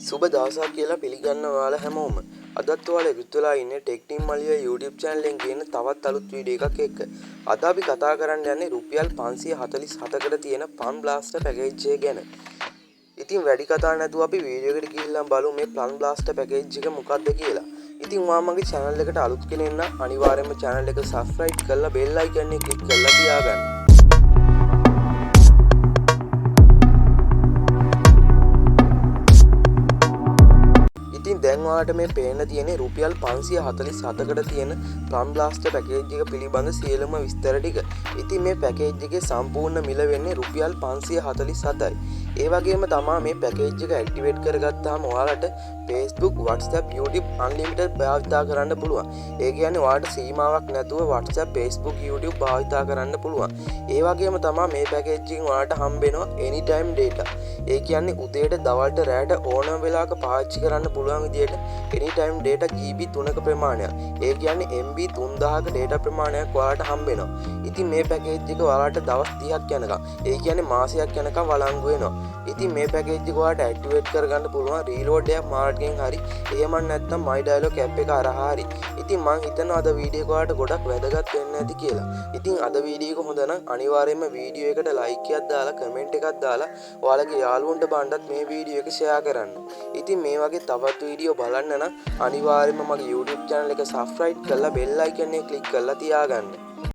සුබ දවසක් කියලා පිළිගන්න ඔයාලා හැමෝම. අදත් ඔයාලා එකතු වෙලා ඉන්නේ ටෙක් ටීම් මලියා YouTube channel එකෙන් ගේන තවත් අලුත් වීඩියෝ එකක් එක්ක. අද අපි කතා කරන්න යන්නේ රුපියල් 547කට තියෙන Fun Blaster package එක ගැන. ඉතින් වැඩි කතා නැතුව අපි වීඩියෝ එකට ගිහිල්ලා බලමු මේ Fun Blaster package එක මොකක්ද කියලා. ඉතින් ඔයා මගේ channel එකට අලුත් කෙනෙක් නම් අනිවාර්යයෙන්ම channel එක subscribe කරලා bell icon එක click කරලා තියාගන්න. ඉතින් දැන් ඔයාලට මේ පේන්න තියෙන්නේ රුපියල් 547කට තියෙන Fun Blaster package එක පිළිබඳ සියලුම විස්තර ටික. ඉතින් මේ package එකේ සම්පූර්ණ මිල වෙන්නේ රුපියල් 547යි. ඒ වගේම තමයි මේ package එක activate කරගත්තාම ඔයාලට Facebook, WhatsApp, YouTube unlimited භාවිතා කරන්න පුළුවන්. ඒ කියන්නේ ඔයාලට සීමාවක් නැතුව WhatsApp, Facebook, YouTube භාවිතා කරන්න පුළුවන්. ඒ වගේම තමයි මේ package එකෙන් ඔයාලට හම්බ වෙනවා anytime data. ඒ කියන්නේ උදේට දවල්ට රැයට ඕනම වෙලාවක පාවිච්චි කරන්න පුළුවන් විදියට anytime data GB 3ක ප්‍රමාණයක්. ඒ කියන්නේ MB 3000ක data ප්‍රමාණයක් ඔයාලට හම්බ වෙනවා. ඉතින් මේ package එක ඔයාලට දවස් 30ක් යනකම්, ඒ කියන්නේ මාසයක් යනකම් වළංගු වෙනවා. ඉතින් මේ package එක ඔයාලට activate කරගන්න පුළුවන් reload එකක් මාර්ගෙන් හරි, එහෙම නැත්නම් my dialog app එක හරහා හරි. ඉතින් මම හිතනවා අද වීඩියෝ එක ඔයාලට ගොඩක් වැදගත් වෙන්න ඇති කියලා. ඉතින් අද වීඩියෝ එක හොඳ නම් අනිවාර්යයෙන්ම වීඩියෝ එකට like එකක් දාලා comment එකක් දාලා ඔයාලගේ යාළුවන්ට බණ්ඩත් මේ වීඩියෝ එක share කරන්න. ඉතින් මේ වගේ තවත් වීඩියෝ බලන්න නම් අනිවාර්යයෙන්ම මගේ YouTube channel එක subscribe කරලා bell icon එක click කරලා තියාගන්න.